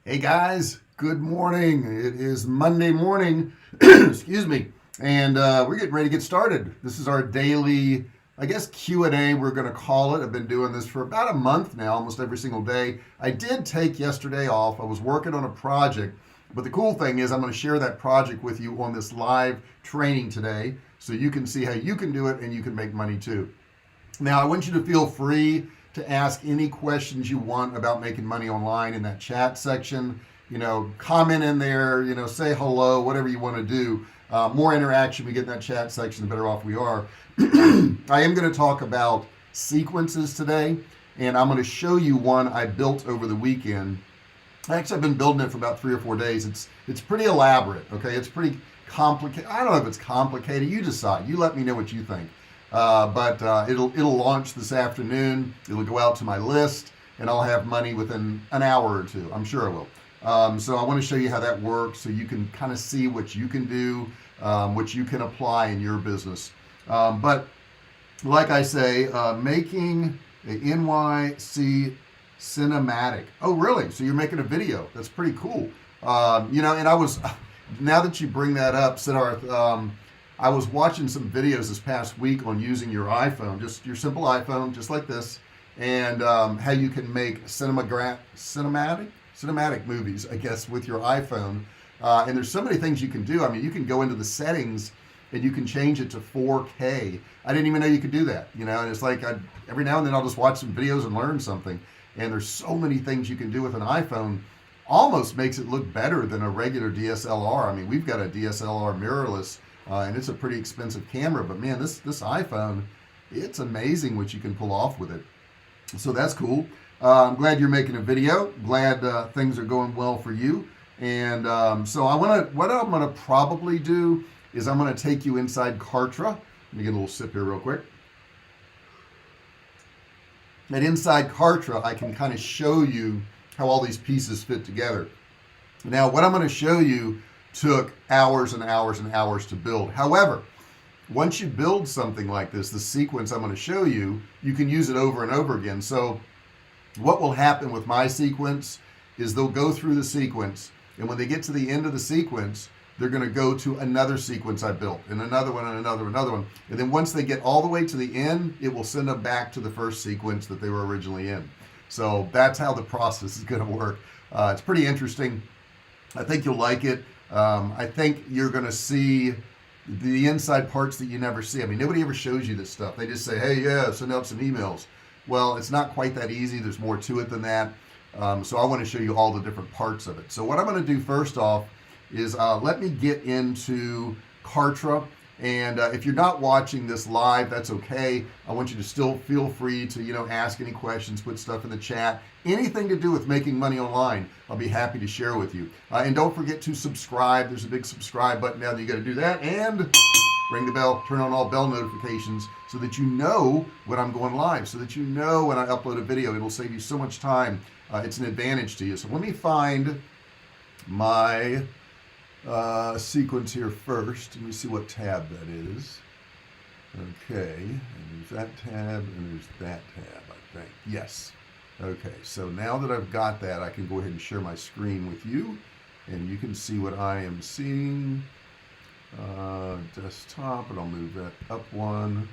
Hey guys, good morning. It is Monday morning, excuse me, and we're getting ready to get started. This is our daily, I guess, Q&A, we're going to call it. I've been doing this for about a month now, almost every single day. I did take yesterday off. I was working on a project, but the cool thing is I'm going to share that project with you on this live training today so you can see how you can do it and you can make money too. Now, I want you to feel free to ask any questions you want about making money online in that chat section. Comment in there, say hello, whatever you want to do. More interaction we get in that chat section, the better off we are. I am going to talk about sequences today, and I'm going to show you one I built over the weekend. Actually, I've been building it for about 3 or 4 days. It's pretty elaborate, okay? It's pretty complicated. I don't know if it's complicated. You decide. You let me know what you think. But it'll launch this afternoon. It'll go out to my list, and I'll have money within an hour or two. I'm sure I will. So I want to show you how that works, so you can kind of see what you can do, what you can apply in your business. But like I say, making a NYC cinematic. Oh, really? So you're making a video? That's pretty cool. And I was, now that you bring that up, Siddharth. I was watching some videos this past week on using your iPhone, just your simple iPhone, just like this, and how you can make cinematic movies, I guess, with your iPhone. And there's so many things you can do. I mean, you can go into the settings and you can change it to 4K. I didn't even know you could do that, and it's like every now and then I'll just watch some videos and learn something. And there's so many things you can do with an iPhone. Almost makes it look better than a regular DSLR. I mean, we've got a DSLR mirrorless, and it's a pretty expensive camera, but man, this iPhone, it's amazing what you can pull off with it. So that's cool. I'm glad you're making a video. Glad things are going well for you. And so what I'm gonna probably do is I'm gonna take you inside Kartra. Let me get a little sip here real quick. And inside Kartra, I can kind of show you how all these pieces fit together. Now, what I'm going to show you took hours and hours and hours to build. However, once you build something like this, the sequence I'm going to show you, you can use it over and over again. So what will happen with my sequence is they'll go through the sequence, and when they get to the end of the sequence, they're going to go to another sequence I built, and another one, and another one. And then once they get all the way to the end, it will send them back to the first sequence that they were originally in. So that's how the process is going to work. It's pretty interesting. I think you'll like it. I think you're going to see the inside parts that you never see. I mean, nobody ever shows you this stuff. They just say, hey, yeah, send out some emails. Well, it's not quite that easy. There's more to it than that. So I want to show you all the different parts of it. So what I'm going to do first off is let me get into Kartra. And if you're not watching this live, that's okay. I want you to still feel free to, ask any questions, put stuff in the chat, anything to do with making money online. I'll be happy to share with you. And don't forget to subscribe. There's a big subscribe button now that you got to do that, and ring the bell, turn on all bell notifications so that you know when I'm going live, so that you know when I upload a video. It'll save you so much time. It's an advantage to you. So let me find my sequence here first. Let me see what tab that is. Okay, and there's that tab and there's that tab, I think. Yes. Okay, so now that I've got that, I can go ahead and share my screen with you, and you can see what I am seeing. Desktop, and I'll move that up one.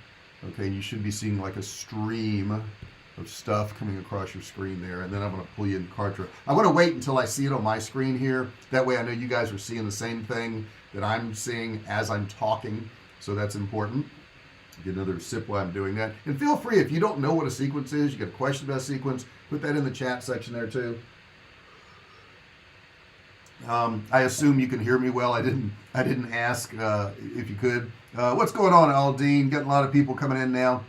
Okay, you should be seeing like a stream of stuff coming across your screen there, and then I'm going to pull you in Kartra. I want to wait until I see it on my screen here. That way I know you guys are seeing the same thing that I'm seeing as I'm talking, so that's important. Get another sip while I'm doing that. And feel free, if you don't know what a sequence is, you got a question about a sequence, put that in the chat section there too. I assume you can hear me well. I didn't ask if you could. What's going on, Aldine? Getting a lot of people coming in now.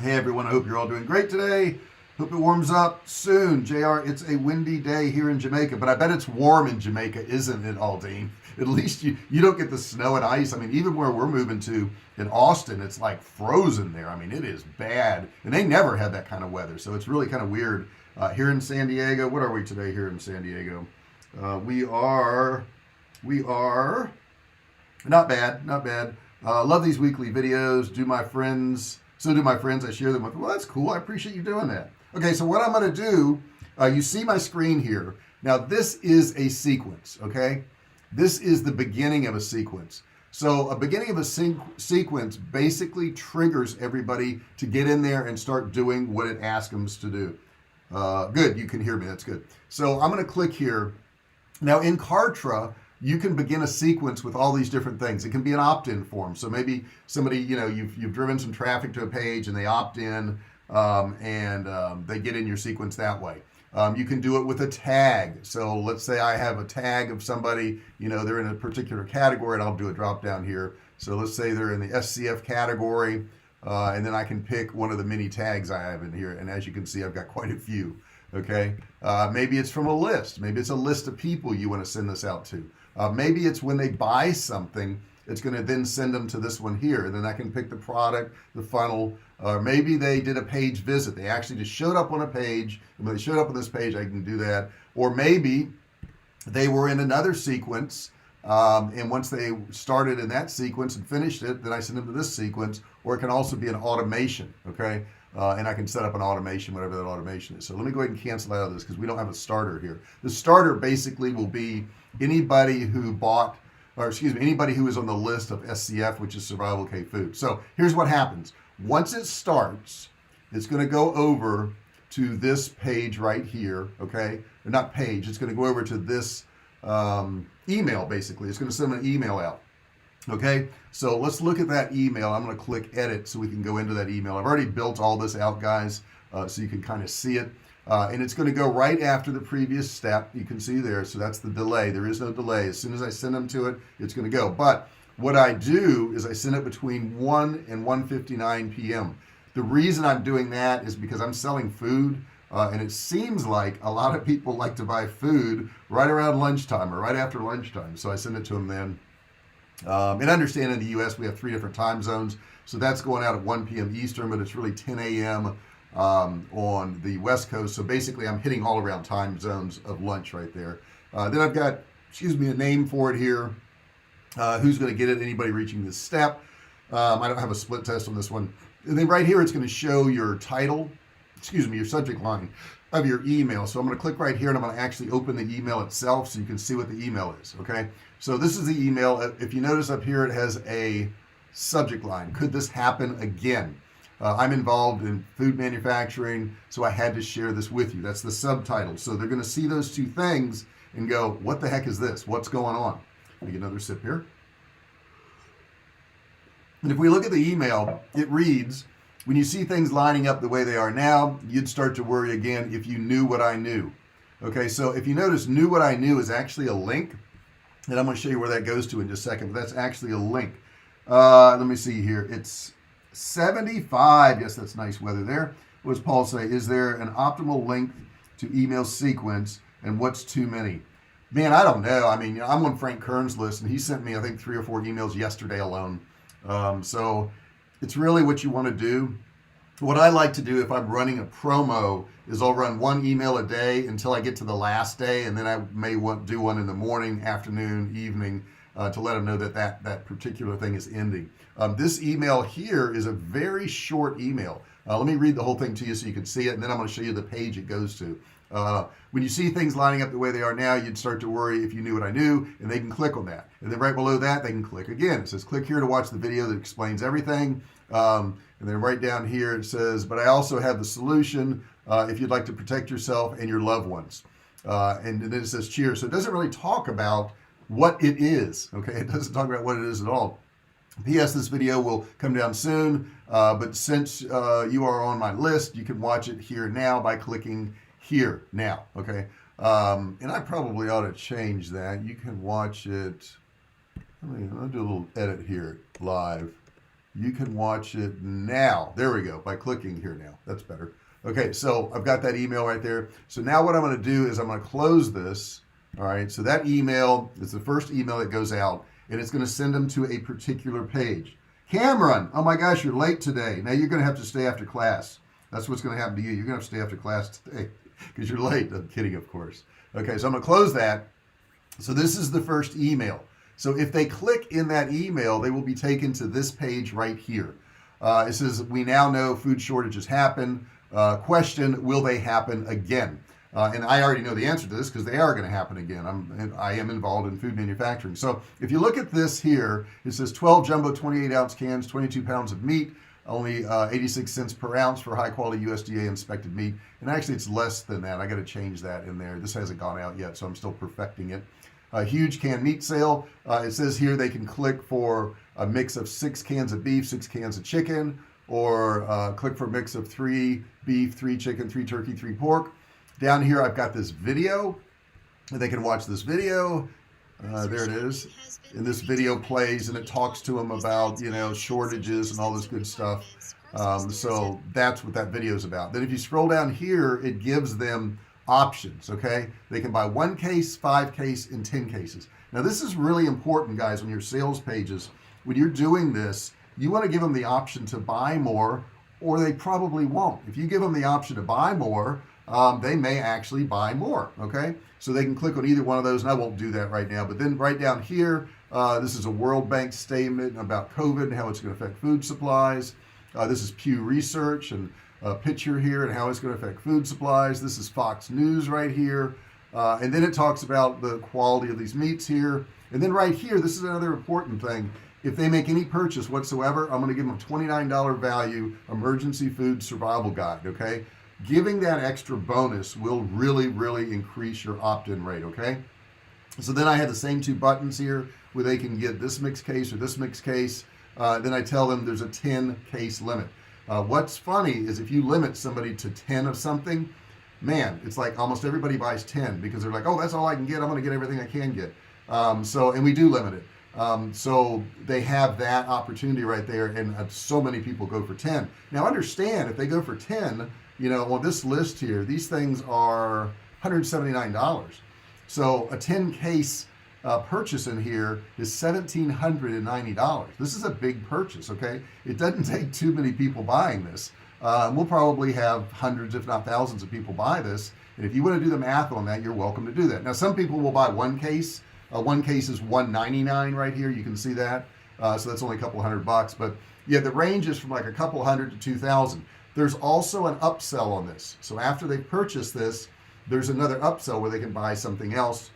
Hey everyone, I hope you're all doing great today. Hope it warms up soon. JR, it's a windy day here in Jamaica, but I bet it's warm in Jamaica, isn't it, Aldine? At least you don't get the snow and ice. I mean, even where we're moving to in Austin, it's like frozen there. I mean, it is bad, and they never had that kind of weather, so it's really kind of weird. Here in San Diego, what are we today here in San Diego? We are not bad. Love these weekly videos. So do my friends. I share them with. Well, that's cool. I appreciate you doing that. Okay, so what I'm going to do, you see my screen here. Now this is a sequence, okay? This is the beginning of a sequence. So a beginning of a sequence basically triggers everybody to get in there and start doing what it asks them to do. Good, you can hear me, that's good. So I'm going to click here. Now in Kartra, you can begin a sequence with all these different things. It can be an opt-in form. So maybe somebody, you've driven some traffic to a page and they opt in, and they get in your sequence that way. You can do it with a tag. So let's say I have a tag of somebody, they're in a particular category, and I'll do a drop down here. So let's say they're in the SCF category, and then I can pick one of the many tags I have in here. And as you can see, I've got quite a few. Okay. Maybe it's from a list. Maybe it's a list of people you want to send this out to. Maybe it's when they buy something, it's going to then send them to this one here, and then I can pick the product, the funnel. Maybe they did a page visit. They actually just showed up on a page, and when they showed up on this page, I can do that. Or maybe they were in another sequence, and once they started in that sequence and finished it, then I send them to this sequence. Or it can also be an automation, okay? And I can set up an automation, whatever that automation is. So let me go ahead and cancel out of this because we don't have a starter here. The starter basically will be anybody who bought, or excuse me, anybody who is on the list of SCF, which is Survivalcave food. So here's what happens. Once it starts, it's going to go over to this page right here, okay? Or not page, it's going to go over to this email, basically. It's going to send an email out, okay? So let's look at that email. I'm going to click edit so we can go into that email. I've already built all this out, guys, so you can kind of see it. And it's going to go right after the previous step. You can see there, so that's the delay. There is no delay. As soon as I send them to it, it's going to go. But what I do is I send it between 1 and 1:59 p.m. The reason I'm doing that is because I'm selling food, and it seems like a lot of people like to buy food right around lunchtime or right after lunchtime. So I send it to them then. And understand in the US we have 3 different time zones. So that's going out at 1 p.m. Eastern, but it's really 10 a.m. On the West Coast. So basically I'm hitting all around time zones of lunch right there. Then I've got, a name for it here. Who's going to get it? Anybody reaching this step. I don't have a split test on this one. And then right here it's going to show your title, your subject line of your email. So I'm going to click right here and I'm going to actually open the email itself so you can see what the email is. Okay, so this is the email. If you notice up here it has a subject line. Could this happen again? I'm involved in food manufacturing, so I had to share this with you. That's the subtitle. So they're going to see those two things and go, what the heck is this? What's going on? Let me get another sip here. And if we look at the email, it reads, when you see things lining up the way they are now, you'd start to worry again if you knew what I knew. Okay, so if you notice, knew what I knew is actually a link, and I'm going to show you where that goes to in just a second, but that's actually a link. Let me see here. It's 75. Yes, that's nice weather there. What does Paul say? Is there an optimal length to email sequence, and what's too many? Man, I don't know. I mean, I'm on Frank Kern's list, and he sent me, I think, 3 or 4 emails yesterday alone. So it's really what you want to do. What I like to do if I'm running a promo is I'll run 1 email a day until I get to the last day, and then I may do one in the morning, afternoon, evening, to let them know that that particular thing is ending. This email here is a very short email. Let me read the whole thing to you so you can see it, and then I'm going to show you the page it goes to. When you see things lining up the way they are now, you'd start to worry if you knew what I knew, and they can click on that. And then right below that, they can click again. It says, click here to watch the video that explains everything. And then right down here, it says, but I also have the solution if you'd like to protect yourself and your loved ones. And then it says, cheers. So it doesn't really talk about what it is. Okay, it doesn't talk about what it is at all. P.S. This video will come down soon, but since you are on my list, you can watch it here now by clicking here now. Okay, and I probably ought to change that. You can watch it. I'll do a little edit here live. You can watch it now. There we go, by clicking here now. That's better. Okay, so I've got that email right there. So now what I'm going to do is I'm going to close this. All right, so that email is the first email that goes out, and it's going to send them to a particular page. Cameron, oh my gosh, you're late today. Now you're going to have to stay after class. That's what's going to happen to you. You're going to have to stay after class today because you're late. I'm kidding, of course. Okay, so I'm going to close that. So this is the first email. So if they click in that email, they will be taken to this page right here. It says, we now know food shortages happen. Question, will they happen again? And I already know the answer to this because they are going to happen again. I am involved in food manufacturing. So if you look at this here, it says 12 jumbo 28-ounce cans, 22 pounds of meat, only 86 cents per ounce for high quality USDA inspected meat. And actually it's less than that. I got to change that in there. This hasn't gone out yet, so I'm still perfecting it. A huge canned meat sale. It says here they can click for a mix of 6 cans of beef, 6 cans of chicken, or click for a mix of 3 beef, 3 chicken, 3 turkey, 3 pork. Down here I've got this video. They can watch this video. There it is. And this video plays and it talks to them about, you know, shortages and all this good stuff. So that's what that video is about. Then if you scroll down here, it gives them options. Okay, they can buy 1 case, 5 case, and 10 cases. Now this is really important, guys. On your sales pages, when you're doing this, you want to give them the option to buy more, or they probably won't. If you give them the option to buy more, they may actually buy more. Okay, so they can click on either one of those, and I won't do that right now. But then right down here, this is a World Bank statement about COVID and how it's going to affect food supplies. This is Pew Research and a picture here and how it's going to affect food supplies. This is Fox News right here. And then it talks about the quality of these meats here. And then right here, this is another important thing. If they make any purchase whatsoever, I'm going to give them a $29 value emergency food survival guide. Okay, giving that extra bonus will really increase your opt-in rate. Okay, so then I have the same 2 buttons here where they can get this mixed case or this mixed case. Then I tell them there's a 10 case limit. What's funny is if you limit somebody to 10 of something, man, it's like almost everybody buys 10 because they're like, oh, that's all I can get. I'm going to get everything I can get. And we do limit it. So they have that opportunity right there, and so many people go for 10. Now understand, if they go for 10, you know, on this list here, these things are $179. So a 10 case purchase in here is $1,790. This is a big purchase. Okay, it doesn't take too many people buying this. We'll probably have hundreds if not thousands of people buy this, and if you want to do the math on that, you're welcome to do that. Now some people will buy 1 case. 1 case is $199 right here. You can see that. So that's only a couple $100, but yeah, the range is from like a couple $100 to 2,000. There's also an upsell on this. So after they purchase this, there's another upsell where they can buy something else.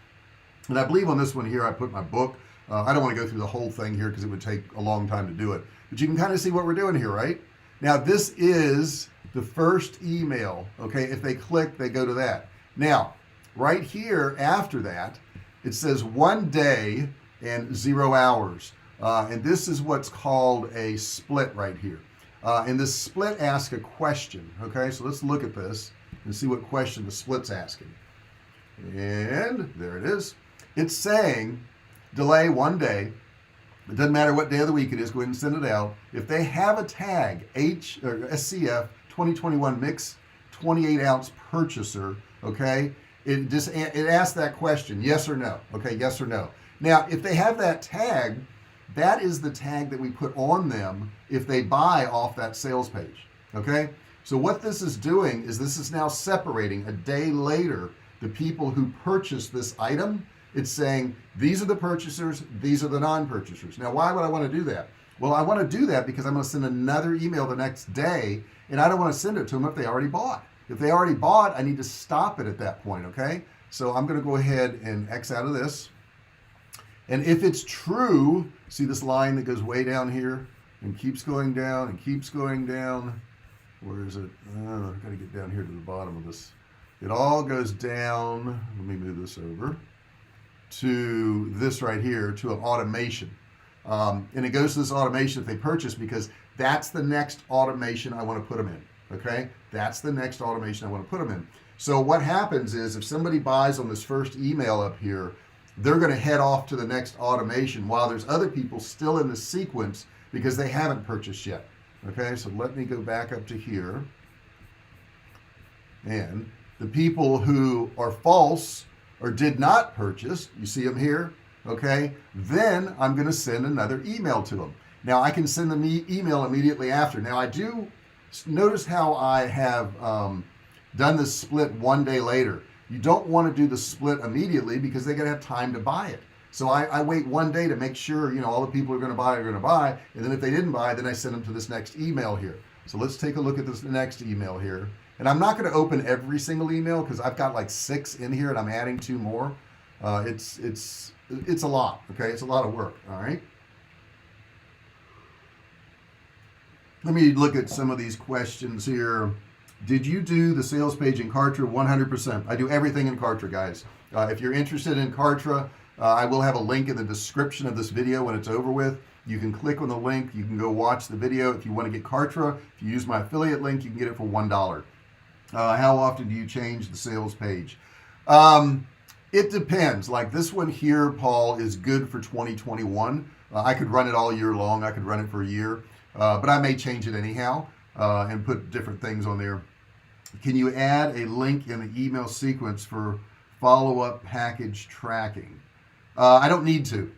And I believe on this one here, I put my book. I don't want to go through the whole thing here because it would take a long time to do it, but you can kind of see what we're doing here, right? Now, this is the first email. Okay, if they click, they go to that. Now, right here after that, it says 1 day and 0 hours. And this is what's called a split right here. And this split asks a question. Okay, so let's look at this and see what question the split's asking. And there it is. It's saying delay 1 day. It doesn't matter what day of the week it is. Go ahead and send it out. If they have a tag H or SCF 2021 mix 28-ounce purchaser, okay, it asks that question, yes or no. Okay, yes or no. Now if they have that tag, that is the tag that we put on them if they buy off that sales page. Okay, so what this is doing is this is now separating a day later the people who purchased this item. It's saying these are the purchasers, these are the non-purchasers. Now why would I want to do that? Well, I want to do that because I'm going to send another email the next day, and I don't want to send it to them if they already bought. If they already bought, I need to stop it at that point. Okay, so I'm going to go ahead and X out of this, and if it's true, see this line that goes way down here and keeps going down and keeps going down. Where is it? I've got to get down here to the bottom of this. It all goes down. Let me move this over to this right here, to an automation, and it goes to this automation if they purchase, because that's the next automation I want to put them in. Okay, that's the next automation I want to put them in. So what happens is if somebody buys on this first email up here, they're going to head off to the next automation while there's other people still in the sequence because they haven't purchased yet. Okay, so let me go back up to here, and the people who are false or did not purchase, you see them here. Okay, then I'm going to send another email to them. Now I can send them email immediately after. Now I do notice how I have done this split 1 day later. You don't want to do the split immediately because they got to have time to buy it. So I wait 1 day to make sure, you know, all the people who are going to buy, and then if they didn't buy, then I send them to this next email here. So let's take a look at this next email here. And I'm not going to open every single email because I've got like 6 in here and I'm adding 2 more. It's a lot. Okay, it's a lot of work. All right. Let me look at some of these questions here. Did you do the sales page in Kartra? 100%. I do everything in Kartra, guys. If you're interested in Kartra, I will have a link in the description of this video when it's over with. You can click on the link. You can go watch the video. If you want to get Kartra, if you use my affiliate link, you can get it for $1. How often do you change the sales page? It depends. Like this one here, Paul, is good for 2021. I could run it all year long. I could run it for a year, but I may change it anyhow and put different things on there. Can you add a link in the email sequence for follow-up package tracking? I don't need to.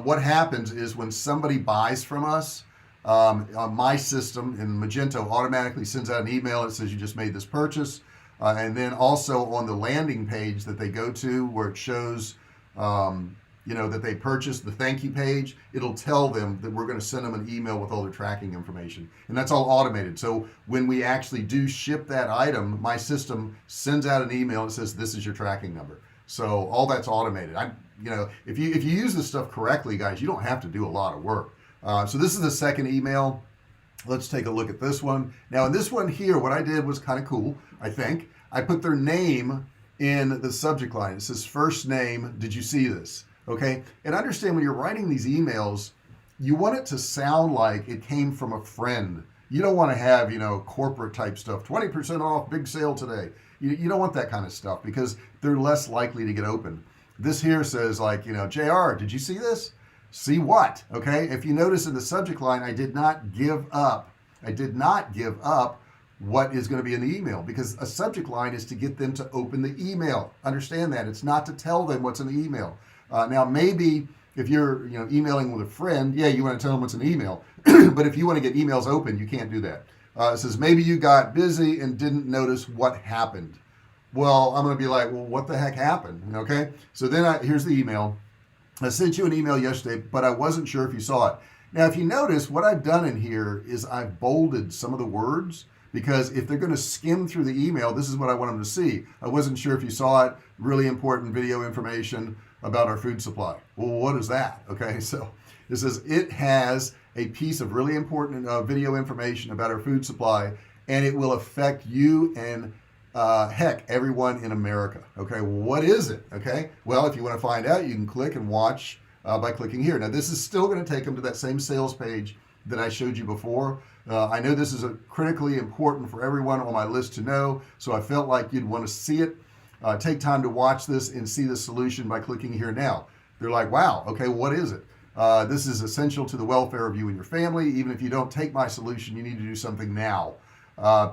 What happens is when somebody buys from us, my system in Magento automatically sends out an email that says you just made this purchase, and then also on the landing page that they go to where it shows that they purchased, the thank you page, it'll tell them that we're going to send them an email with all their tracking information, and that's all automated. So when we actually do ship that item, my system sends out an email and says this is your tracking number. So all that's automated. If you use this stuff correctly, guys, you don't have to do a lot of work. So this is the second email. Let's take a look at this one. Now in this one here, what I did was kind of cool. I think I put their name in the subject line. It says first name. Did you see this? Okay. And understand when you're writing these emails, you want it to sound like it came from a friend. You don't want to have, corporate type stuff, 20% off, big sale today. You don't want that kind of stuff because they're less likely to get open. This here says like, JR, did you see this? See what? Okay. If you notice in the subject line, I did not give up what is going to be in the email, because a subject line is to get them to open the email. Understand that. It's not to tell them what's in the email. Now maybe if you're emailing with a friend, yeah, you want to tell them what's in the email. But if you want to get emails open, you can't do that. It says maybe you got busy and didn't notice what happened. Well, I'm going to be like, well, what the heck happened? Okay. So then here's the email. I sent you an email yesterday, but I wasn't sure if you saw it. Now, if you notice, what I've done in here is I've bolded some of the words, because if they're going to skim through the email, this is what I want them to see. I wasn't sure if you saw it. Really important video information about our food supply. Well, what is that? Okay, so it says it has a piece of really important video information about our food supply, and it will affect you and heck, everyone in America. Okay, what is it? Okay, well, if you want to find out, you can click and watch by clicking here. Now, this is still going to take them to that same sales page that I showed you before. I know this is critically important for everyone on my list to know, so I felt like you'd want to see it. Take time to watch this and see the solution by clicking here now. They're like, wow, okay, what is it? This is essential to the welfare of you and your family. Even if you don't take my solution, you need to do something now.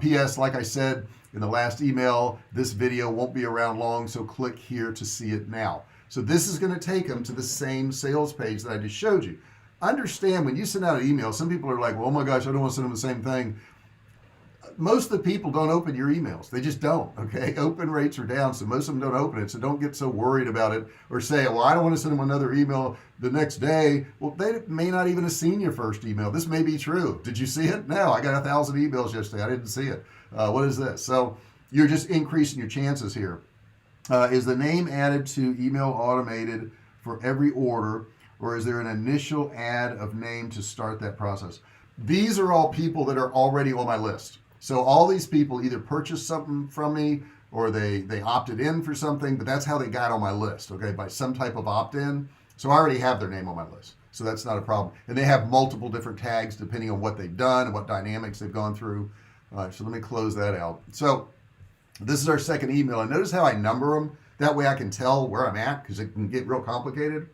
P.S. Like I said in the last email, this video won't be around long, so click here to see it now. So this is going to take them to the same sales page that I just showed you. Understand, when you send out an email, some people are like, well, oh my gosh, I don't want to send them the same thing. Most of the people don't open your emails. They just don't. Okay, open rates are down, so most of them don't open it. So don't get so worried about it or say, well, I don't want to send them another email the next day. Well, they may not even have seen your first email. This may be true. Did you see it? No, I got 1,000 emails yesterday. I didn't see it. What is this? So you're just increasing your chances here. Is the name added to email automated for every order, or is there an initial add of name to start that process? These are all people that are already on my list. So all these people either purchased something from me or they opted in for something, but that's how they got on my list, okay, by some type of opt-in. So I already have their name on my list, so that's not a problem. And they have multiple different tags depending on what they've done and what dynamics they've gone through. So let me close that out. So this is our second email, and notice how I number them. That way I can tell where I'm at, because it can get real complicated.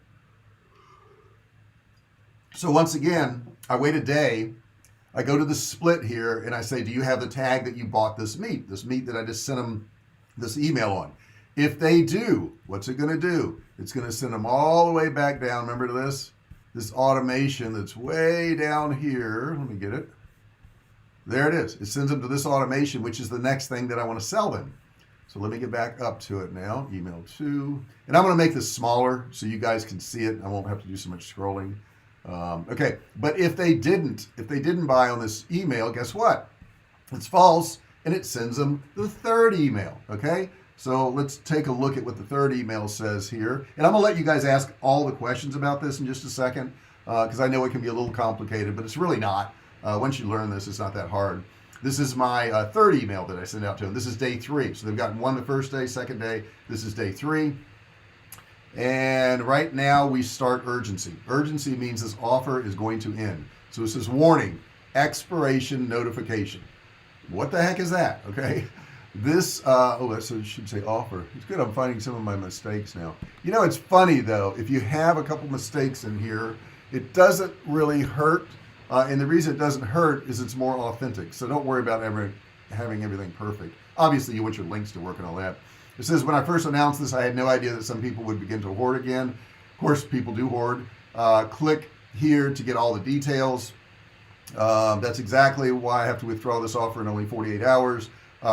So once again, I wait a day. I go to the split here and I say, do you have the tag that you bought this meat that I just sent them this email on? If they do, what's it going to do? It's going to send them all the way back down. Remember this automation that's way down here. Let me get it. There it is. It sends them to this automation, which is the next thing that I want to sell them. So let me get back up to it now. Email 2. And I'm going to make this smaller so you guys can see it. I won't have to do so much scrolling. Okay, but if they didn't buy on this email, guess what? It's false, and it sends them the third email. Okay, so let's take a look at what the third email says here, and I'm gonna let you guys ask all the questions about this in just a second, because I know it can be a little complicated, but it's really not. Once you learn this, it's not that hard. This is my third email that I sent out to them. This is day 3, so they've gotten one the first day, second day. This is day 3. And right now we start urgency. Urgency means this offer is going to end. So it says warning, expiration notification. What the heck is that? Okay, this it should say offer. It's good, I'm finding some of my mistakes now. You know, it's funny though, if you have a couple mistakes in here, it doesn't really hurt, and the reason it doesn't hurt is it's more authentic. So don't worry about having everything perfect. Obviously you want your links to work and all that. It says, when I first announced this, I had no idea that some people would begin to hoard again. Of course, people do hoard. Click here to get all the details. That's exactly why I have to withdraw this offer in only 48 hours.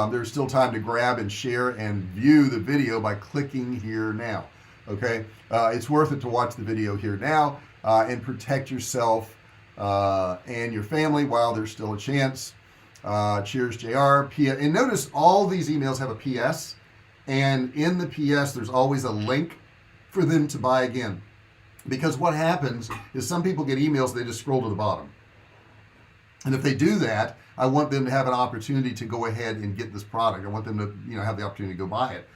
There's still time to grab and share and view the video by clicking here now. Okay, it's worth it to watch the video here now and protect yourself and your family while there's still a chance. Cheers, JR. And notice all these emails have a PS. And in the PS there's always a link for them to buy again, because what happens is some people get emails, they just scroll to the bottom, and if they do that, I want them to have an opportunity to go ahead and get this product. I want them to have the opportunity to go buy it,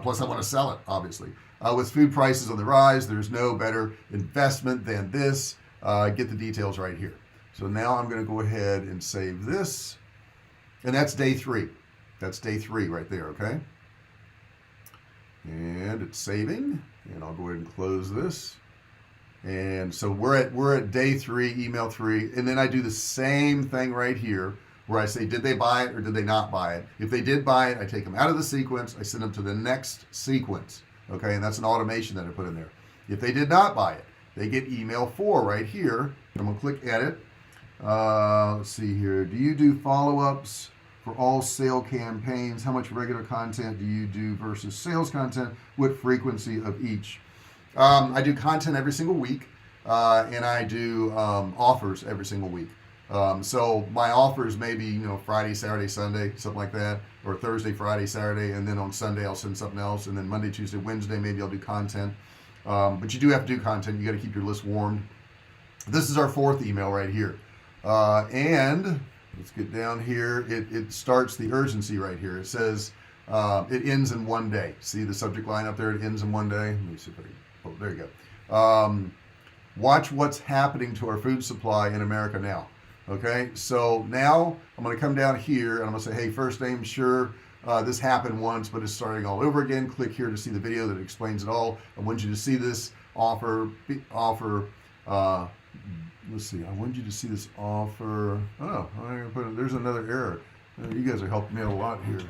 plus I want to sell it, obviously. With food prices on the rise, there's no better investment than this. Get the details right here. So now I'm going to go ahead and save this, and that's day 3. That's day 3 right there. Okay, and it's saving, and I'll go ahead and close this. And so we're at day 3, email 3, and then I do the same thing right here where I say, did they buy it or did they not buy it? If they did buy it, I take them out of the sequence, I send them to the next sequence. Okay, and that's an automation that I put in there. If they did not buy it, they get email 4 right here. I'm gonna click edit. Let's see here. Do you do follow-ups for all sale campaigns? How much regular content do you do versus sales content? What frequency of each? I do content every single week, and I do offers every single week. So my offers maybe Friday, Saturday, Sunday, something like that, or Thursday, Friday, Saturday, and then on Sunday I'll send something else, and then Monday, Tuesday, Wednesday maybe I'll do content. But you do have to do content. You got to keep your list warmed. This is our 4th email right here, and let's get down here. It starts the urgency right here. It says it ends in 1 day. See the subject line up there? It ends in 1 day. Let me see if I can, oh, there you go. Watch what's happening to our food supply in America now. Okay, so now I'm going to come down here and I'm going to say, hey, first name, sure, this happened once, but it's starting all over again. Click here to see the video that explains it all. I want you to see this offer. Let's see, I want you to see this offer. Oh, I'm gonna put it, there's another error. You guys are helping me out a lot here.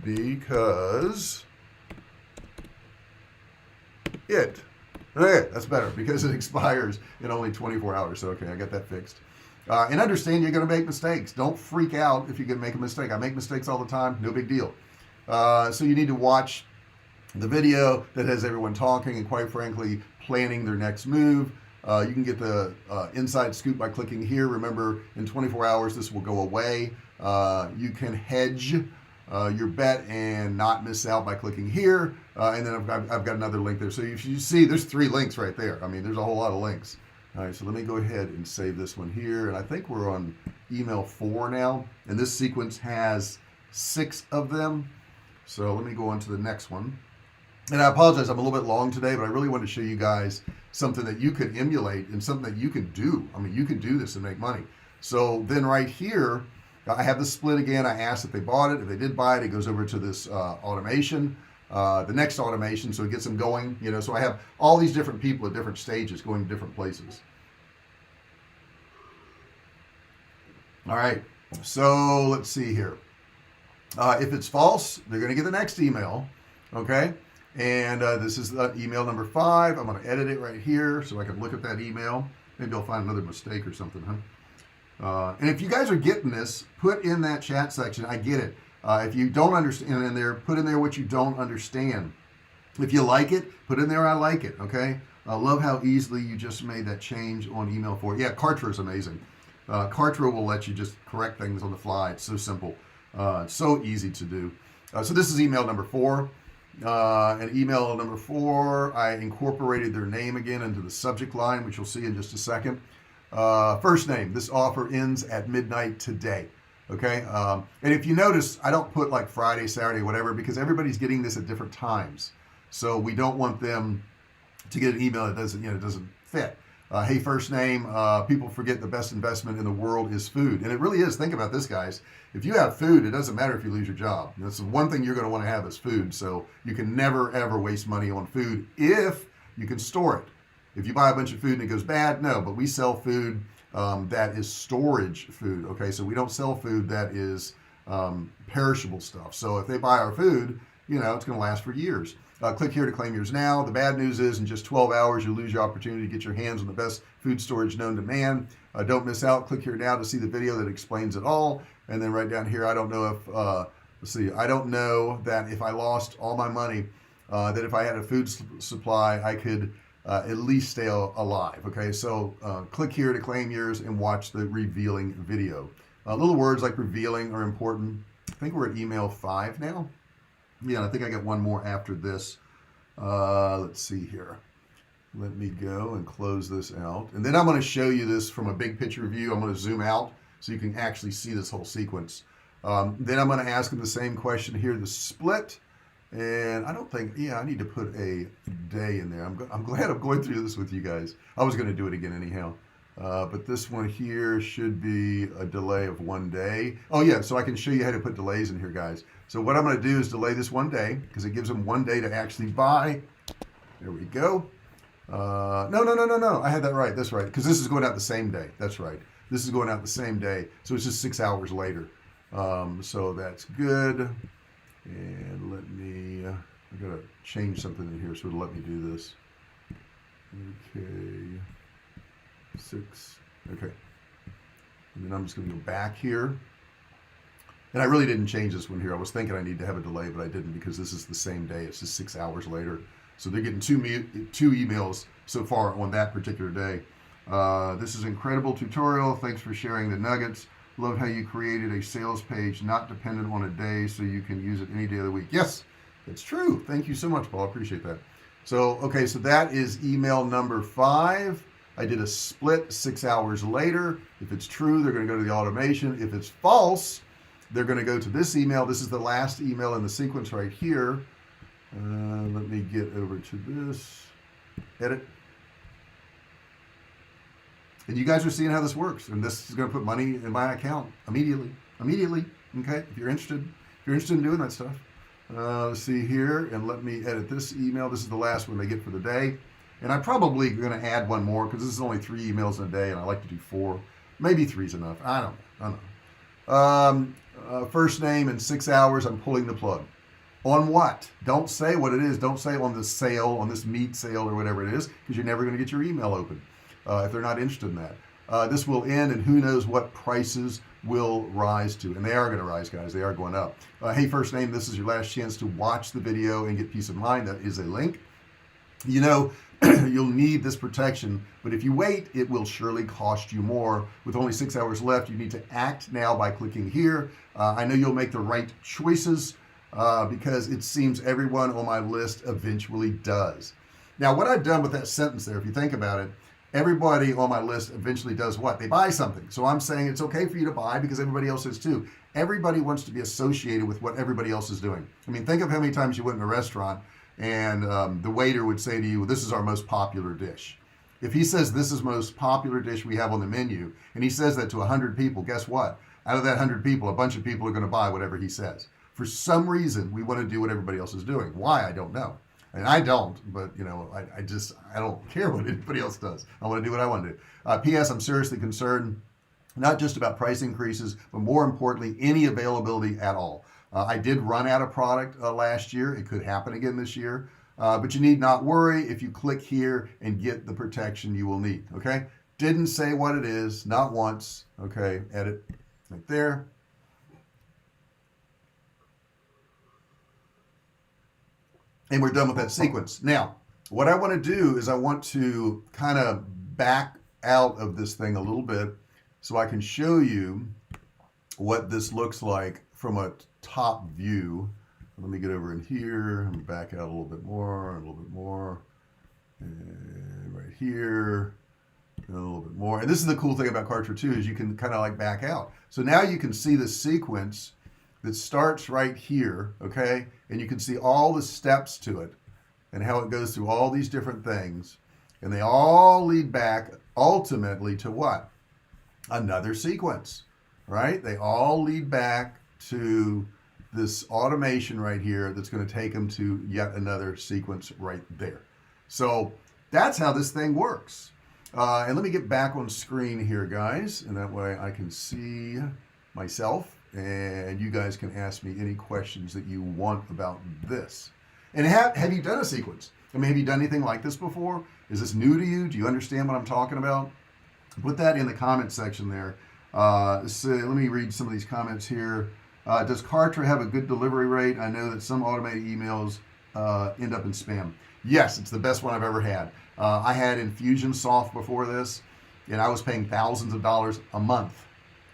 Because it, okay, that's better, because it expires in only 24 hours. So okay, I got that fixed. And understand you're going to make mistakes. Don't freak out if you can make a mistake. I make mistakes all the time, no big deal. So you need to watch the video that has everyone talking and, quite frankly, planning their next move. You can get the inside scoop by clicking here. Remember, in 24 hours this will go away. You can hedge your bet and not miss out by clicking here, and then I've got another link there. So if you see, there's 3 links right there. I mean, there's a whole lot of links. All right, so let me go ahead and save this one here, and I think we're on email 4 now, and this sequence has 6 of them. So let me go on to the next one. And I apologize, I'm a little bit long today, but I really wanted to show you guys something that you could emulate and something that you can do. I mean, you can do this and make money. So then right here, I have the split again. I asked if they bought it. If they did buy it, it goes over to this automation, the next automation, so it gets them going. So I have all these different people at different stages going to different places. All right, so let's see here. If it's false, they're going to get the next email. Okay, and this is email number 5. I'm going to edit it right here so I can look at that email. Maybe I'll find another mistake or something, huh? And if you guys are getting this, put in that chat section. I get it. If you don't understand in there, put in there what you don't understand. If you like it, put in there I like it. Okay, I love how easily you just made that change on email 4. Yeah, Kartra is amazing. Kartra will let you just correct things on the fly. It's so simple. It's so easy to do. So this is email number 4. And email number 4, I incorporated their name again into the subject line, which you'll see in just a second. First name, this offer ends at midnight today. Okay. And if you notice, I don't put like Friday, Saturday, whatever, because everybody's getting this at different times. So we don't want them to get an email that doesn't fit. Hey, first name, people forget the best investment in the world is food. And it really is. Think about this, guys. If you have food, it doesn't matter if you lose your job. That's the one thing you're going to want to have is food. So you can never, ever waste money on food if you can store it. If you buy a bunch of food and it goes bad, no, but we sell food that is storage food. Okay, so we don't sell food that is perishable stuff. So if they buy our food, it's going to last for years. Click here to claim yours now. The bad news is in just 12 hours, you'll lose your opportunity to get your hands on the best food storage known to man. Don't miss out. Click here now to see the video that explains it all. And then right down here, I don't know if, I don't know that if I lost all my money, that if I had a food supply, I could at least stay alive. Okay, so click here to claim yours and watch the revealing video. Little words like revealing are important. I think we're at email 5 now. Yeah, I think I got one more after this. Let's see here. Let me go and close this out. And then I'm going to show you this from a big picture view. I'm going to zoom out so you can actually see this whole sequence. Then I'm going to ask them the same question here, the split. And I don't think, I need to put a day in there. I'm glad I'm going through this with you guys. I was going to do it again anyhow. But this one here should be a delay of 1 day. Oh yeah, so I can show you how to put delays in here, guys. So what I'm going to do is delay this 1 day because it gives them 1 day to actually buy. There we go. No. I had that right. That's right. Because this is going out the same day. That's right. This is going out the same day. So it's just 6 hours later. So that's good. And let me, I got to change something in here so it'll let me do this. Okay. 6. Okay. And then I'm just going to go back here. And I really didn't change this one here. I was thinking I need to have a delay, but I didn't because this is the same day. It's just 6 hours later. So they're getting two emails so far on that particular day. This is incredible tutorial. Thanks for sharing the nuggets. Love how you created a sales page not dependent on a day so you can use it any day of the week. Yes, it's true. Thank you so much, Paul. I appreciate that. So, okay, so that is email number 5. I did a split 6 hours later. If it's true, they're going to go to the automation. If it's false, they're going to go to this email. This is the last email in the sequence right here. Let me get over to this. Edit. And you guys are seeing how this works. And this is going to put money in my account immediately. Okay, if you're interested in doing that stuff. Let's see here, and let me edit this email. This is the last one they get for the day. And I'm probably going to add one more because this is only 3 emails in a day, and I like to do 4. Maybe 3's enough. I don't know. First name in 6 hours, I'm pulling the plug. On what? Don't say what it is. Don't say on this sale, on this meat sale or whatever it is, because you're never going to get your email open if they're not interested in that. This will end, and who knows what prices will rise to. And they are going to rise, guys. They are going up. Hey, first name, this is your last chance to watch the video and get peace of mind. That is a link. You'll need this protection, but if you wait, it will surely cost you more. With only 6 hours left, you need to act now by clicking here. I know you'll make the right choices because it seems everyone on my list eventually does. Now, what I've done with that sentence there, if you think about it, everybody on my list eventually does what? They buy something. So I'm saying it's okay for you to buy because everybody else is too. Everybody wants to be associated with what everybody else is doing. I mean, think of how many times you went in a restaurant and the waiter would say to you, well, this is our most popular dish. If he says this is most popular dish we have on the menu, and he says that to 100 people, guess what? Out of that 100 people, a bunch of people are going to buy whatever he says. For some reason, we want to do what everybody else is doing. Why? I don't know. And I don't, but I don't care what anybody else does. I want to do what I want to do. P.S. I'm seriously concerned, not just about price increases, but more importantly, any availability at all. I did run out of product last year. It could happen again this year, but you need not worry if you click here and get the protection you will need. Okay. Didn't say what it is, not once. Okay. Edit right there. And we're done with that sequence. Now, what I want to do is I want to kind of back out of this thing a little bit so I can show you what this looks like from a top view. Let me get over in here and back out a little bit more, and right here, and a little bit more. And this is the cool thing about Kartra too, is you can kind of like back out. So now you can see the sequence that starts right here, okay? And you can see all the steps to it and how it goes through all these different things. And they all lead back ultimately to what? Another sequence, right? They all lead back to this automation right here that's going to take them to yet another sequence right there. So that's how this thing works. And let me get back on screen here, guys, and that way I can see myself and you guys can ask me any questions that you want about this. And have you done a sequence? I mean, have you done anything like this before? Is this new to you? Do you understand what I'm talking about? Put that in the comment section there. So let me read some of these comments here. Does Kartra have a good delivery rate? I know that some automated emails end up in spam. Yes, it's the best one I've ever had. I had Infusionsoft before this, and I was paying thousands of dollars a month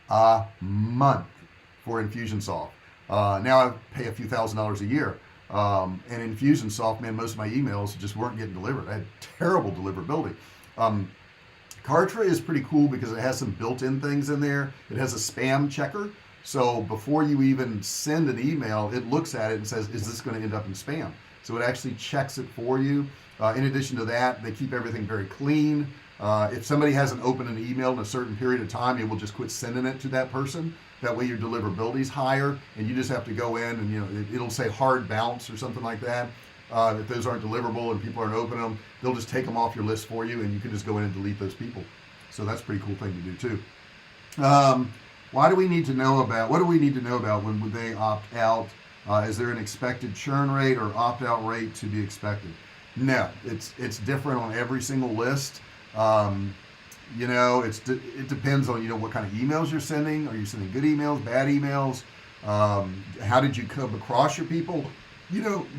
for Infusionsoft. Now I pay a few $1,000s a year. And Infusionsoft, man, most of my emails just weren't getting delivered. I had terrible deliverability. Kartra is pretty cool because it has some built-in things in there. It has a spam checker. So before you even send an email, it looks at it and says, is this going to end up in spam? So it actually checks it for you. In addition to that, they keep everything very clean. If somebody hasn't opened an email in a certain period of time, it will just quit sending it to that person. That way your deliverability is higher, and you just have to go in and it'll say hard bounce or something like that. If those aren't deliverable and people aren't opening them, they'll just take them off your list for you, and you can just go in and delete those people. So that's a pretty cool thing to do too. What do we need to know about when they opt out? Is there an expected churn rate or opt-out rate to be expected? No, it's different on every single list. It depends on what kind of emails you're sending. Are you sending good emails, bad emails? How did you come across your people?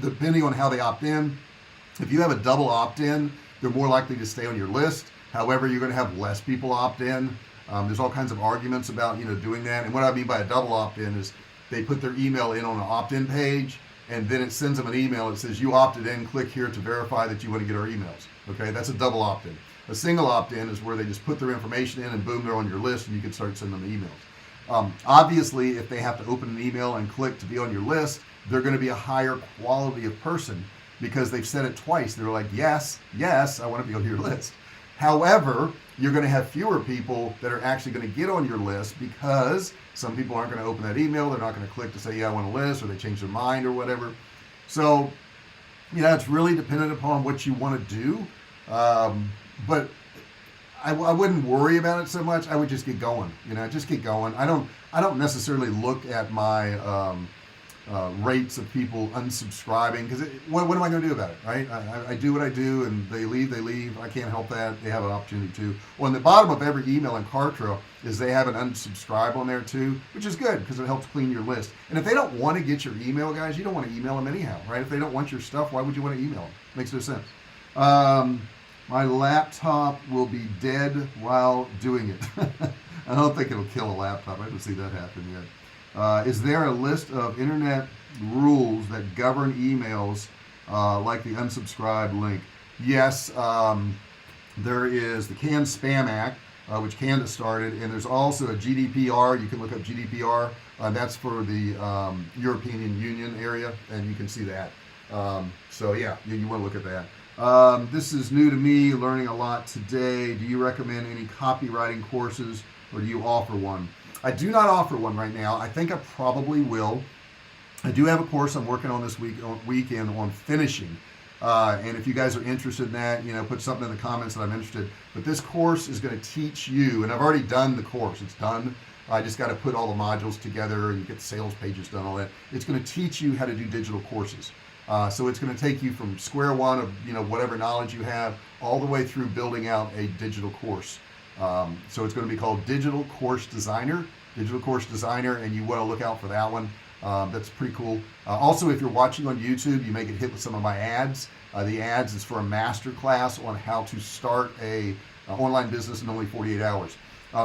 Depending on how they opt in. If you have a double opt-in, they're more likely to stay on your list. However, you're going to have less people opt in. There's all kinds of arguments about doing that. And what I mean by a double opt-in is they put their email in on an opt-in page, and then it sends them an email that says you opted in, click here to verify that you want to get our emails. Okay, that's a double opt-in. A single opt-in is where they just put their information in and boom, they're on your list and you can start sending them emails. Obviously, if they have to open an email and click to be on your list, they're going to be a higher quality of person because they've said it twice. They're like, yes, I want to be on your list. However, you're going to have fewer people that are actually going to get on your list because some people aren't going to open that email. They're not going to click to say, yeah, I want a list, or they change their mind or whatever. So, it's really dependent upon what you want to do. But I wouldn't worry about it so much. I would just get going, just get going. I don't necessarily look at my rates of people unsubscribing because what am I going to do about it, right? I do what I do, and they leave. I can't help that. They have an opportunity to. Well, on the bottom of every email in Kartra is they have an unsubscribe on there too, which is good because it helps clean your list. And if they don't want to get your email, guys, you don't want to email them anyhow, right? If they don't want your stuff, why would you want to email them? Makes no sense. My laptop will be dead while doing it. I don't think it'll kill a laptop. I haven't seen that happen yet. Is there a list of internet rules that govern emails like the unsubscribe link? Yes, there is the Can Spam Act, which Canada started, and there's also a GDPR. You can look up GDPR. That's for the European Union area, and you can see that. So yeah, you want to look at that. This is new to me, learning a lot today. Do you recommend any copywriting courses, or do you offer one? I do not offer one right now. I think I probably will. I do have a course I'm working on this weekend on finishing. And if you guys are interested in that, put something in the comments that I'm interested. But this course is going to teach you, and I've already done the course. It's done. I just got to put all the modules together and get the sales pages done, all that. It's going to teach you how to do digital courses. So it's going to take you from square one of whatever knowledge you have all the way through building out a digital course. So it's going to be called Digital Course Designer, and you want to look out for that one. That's pretty cool. Also, if you're watching on YouTube, you may get hit with some of my ads. The ads is for a master class on how to start a online business in only 48 hours.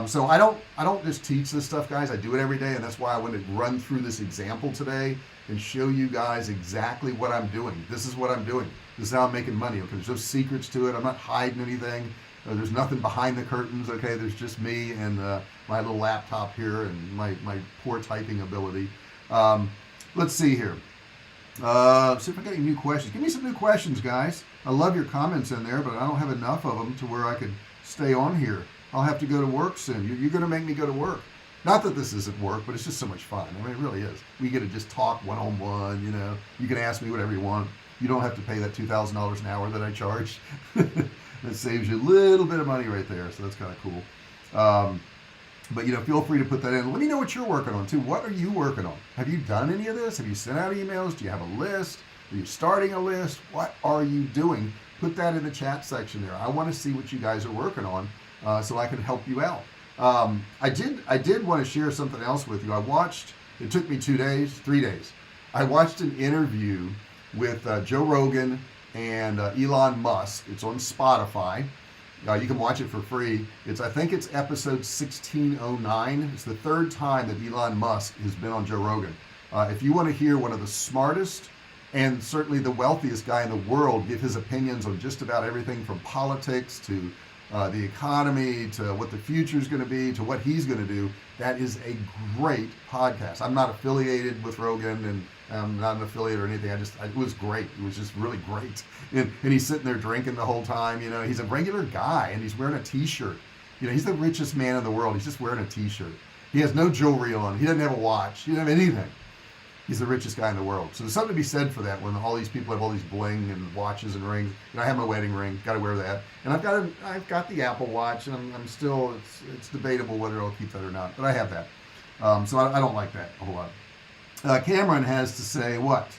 So I don't just teach this stuff, guys. I do it every day, and that's why I wanted to run through this example today and show you guys exactly what I'm doing. This is what I'm doing. This is how I'm making money. Okay, there's no secrets to it. I'm not hiding anything. There's nothing behind the curtains. Okay, there's just me and my little laptop here and my poor typing ability. Let's see here. See if I got any new questions. Give me some new questions, guys. I love your comments in there, but I don't have enough of them to where I could stay on here. I'll have to go to work soon. You're going to make me go to work. Not that this isn't work, but it's just so much fun. I mean, it really is. We get to just talk one-on-one, you know. You can ask me whatever you want. You don't have to pay that $2,000 an hour that I charge. That saves you a little bit of money right there, so that's kind of cool. But, you know, feel free to put that in. Let me know what you're working on, too. What are you working on? Have you done any of this? Have you sent out emails? Do you have a list? Are you starting a list? What are you doing? Put that in the chat section there. I want to see what you guys are working on so I can help you out. I did want to share something else with you. I watched, it took me 3 days. I watched an interview with Joe Rogan and Elon Musk. It's on Spotify. You can watch it for free. I think it's episode 1609. It's the third time that Elon Musk has been on Joe Rogan. If you want to hear one of the smartest and certainly the wealthiest guy in the world give his opinions on just about everything from politics to the economy to what the future is going to be to what he's going to do, that is a great podcast. I'm not affiliated with Rogan and I'm not an affiliate or anything. It was great. It was just really great. And he's sitting there drinking the whole time. You know, he's a regular guy and he's wearing a t-shirt. You know, he's the richest man in the world. He's just wearing a t-shirt. He has no jewelry on. He doesn't have a watch. He doesn't have anything. He's the richest guy in the world. So there's something to be said for that when all these people have all these bling and watches and rings. And I have my wedding ring, got to wear that. And I've got the Apple Watch, and I'm still, it's debatable whether I'll keep that or not, but I have that. So I don't like that a whole lot. Cameron has to say what?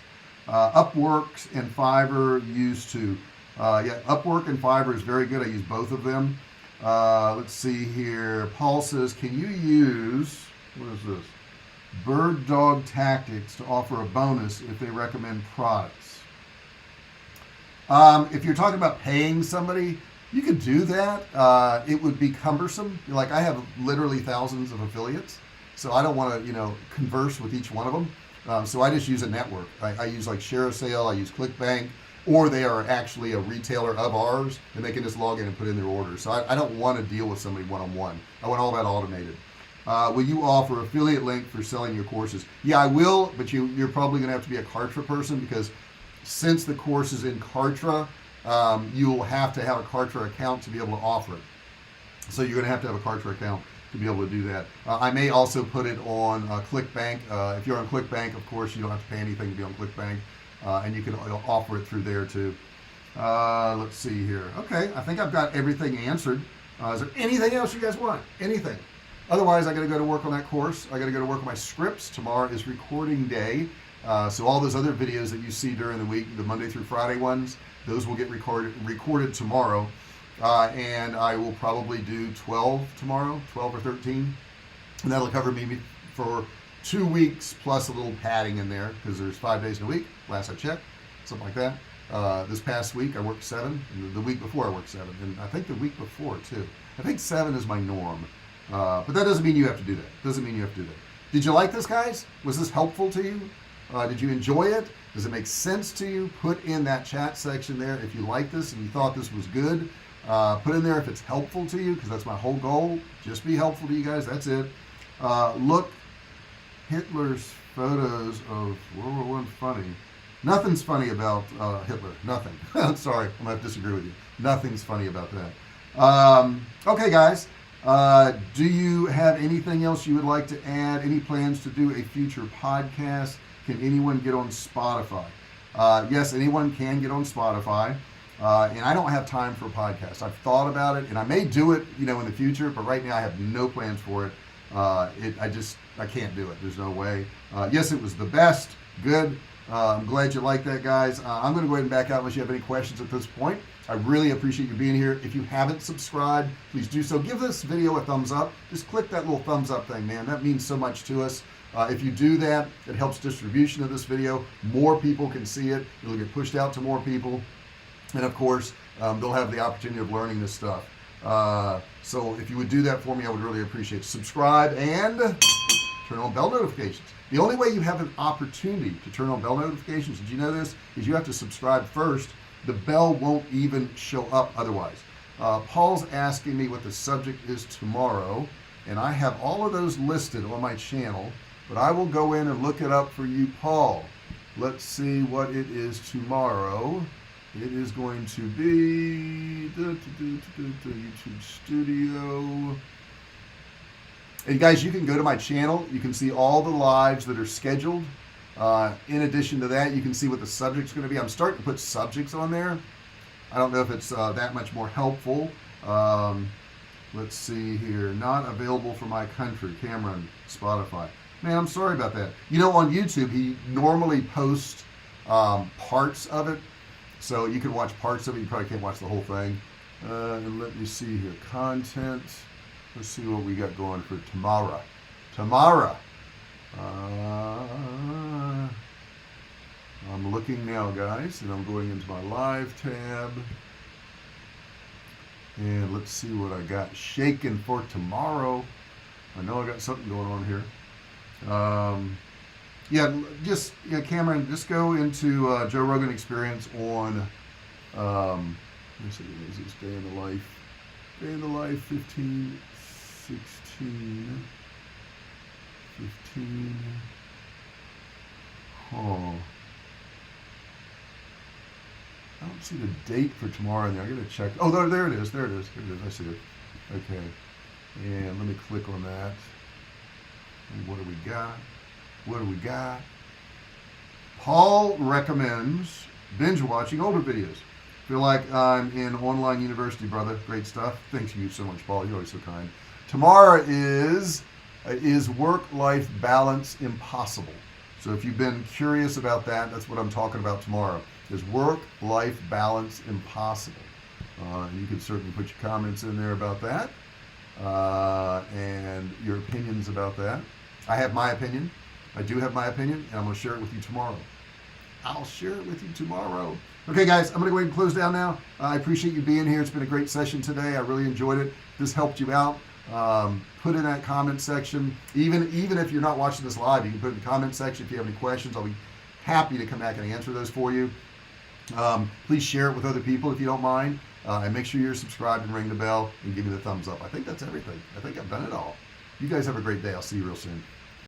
Upwork and Fiverr used to. Yeah, Upwork and Fiverr is very good. I use both of them. Let's see here. Paul says, can you use, what is this? Bird Dog Tactics to offer a bonus if they recommend products. If you're talking about paying somebody, you could do that. It would be cumbersome. Like I have literally thousands of affiliates, so I don't want to, converse with each one of them. So I just use a network. I use like Share a Sale, I use ClickBank, or they are actually a retailer of ours, and they can just log in and put in their orders. So I don't want to deal with somebody one-on-one. I want all that automated. Will you offer affiliate link for selling your courses? Yeah, I will, but you're probably going to have to be a Kartra person because since the course is in Kartra, you'll have to have a Kartra account to be able to offer it. So you're going to have a Kartra account to be able to do that. I may also put it on ClickBank. If you're on ClickBank, of course, you don't have to pay anything to be on ClickBank, and you can offer it through there too. Let's see here. Okay, I think I've got everything answered. Is there anything else you guys want? Anything? Otherwise, I got to go to work on that course. I got to go to work on my scripts. Tomorrow is recording day. So all those other videos that you see during the week, the Monday through Friday ones, those will get recorded tomorrow. And I will probably do 12 tomorrow, 12 or 13. And that'll cover me for 2 weeks plus a little padding in there because there's 5 days in a week, last I checked, something like that. This past week I worked 7, and the week before I worked 7, and I think the week before too. I think 7 is my norm. But that doesn't mean you have to do that. Did you like this, guys? Was this helpful to you? Did you enjoy it? Does it make sense to you? Put in that chat section there if you like this and you thought this was good. Put in there if it's helpful to you, because that's my whole goal. Just be helpful to you guys. That's it. Look, Hitler's photos of World War I funny. Nothing's funny about Hitler. Nothing. I'm sorry. I'm going to have to disagree with you. Nothing's funny about that. Okay, guys. Do you have anything else you would like to add? Any plans to do a future podcast? Can anyone get on Spotify? Yes, anyone can get on Spotify. And I don't have time for a podcast. I've thought about it, and I may do it, in the future, but right now I have no plans for it. I can't do it. There's no way. Yes, it was the best. Good. I'm glad you like that, guys. I'm going to go ahead and back out unless you have any questions at this point. I really appreciate you being here. If you haven't subscribed, please do so. Give this video a thumbs up. Just click that little thumbs up thing, man. That means so much to us. If you do that, it helps distribution of this video. More people can see it. It'll get pushed out to more people. And of course, they'll have the opportunity of learning this stuff. So if you would do that for me, I would really appreciate it. Subscribe and turn on bell notifications. The only way you have an opportunity to turn on bell notifications, did you know this, is you have to subscribe first. The bell won't even show up otherwise. Paul's asking me what the subject is tomorrow, and I have all of those listed on my channel, but I will go in and look it up for you, Paul. Let's see what it is tomorrow. It is going to be YouTube Studio. And guys, you can go to my channel. You can see all the lives that are scheduled. In addition to that, you can see what the subject's going to be. I'm starting to put subjects on there. I don't know if it's that much more helpful. Let's see here. Not available for my country. Cameron, Spotify. Man, I'm sorry about that. You know, on YouTube, he normally posts parts of it. So you can watch parts of it. You probably can't watch the whole thing. And let me see here. Content. Let's see what we got going for tomorrow. I'm looking now, guys, and I'm going into my live tab. And let's see what I got shaking for tomorrow. I know I got something going on here. Cameron, just go into Joe Rogan Experience on, let me see, is this Day in the Life? Day in the Life 15, 16, 15. Oh. I don't see the date for tomorrow in there. I gotta check. Oh, there it is. There it is. I see it. Okay. And let me click on that. And what do we got? Paul recommends binge watching older videos. Feel like I'm in online university, brother. Great stuff. Thanks you so much, Paul. You're always so kind. Tomorrow is work-life balance impossible? So if you've been curious about that, that's what I'm talking about tomorrow. Is work-life balance impossible? You can certainly put your comments in there about that and your opinions about that. I have my opinion. I do have my opinion, and I'm going to share it with you tomorrow. I'll share it with you tomorrow. Okay, guys, I'm going to go ahead and close down now. I appreciate you being here. It's been a great session today. I really enjoyed it. This helped you out. Put in that comment section. Even if you're not watching this live, you can put in the comment section if you have any questions. I'll be happy to come back and answer those for you. Please share it with other people if you don't mind. And make sure you're subscribed and ring the bell and give me the thumbs up. I think that's everything. I think I've done it all. You guys have a great day. I'll see you real soon.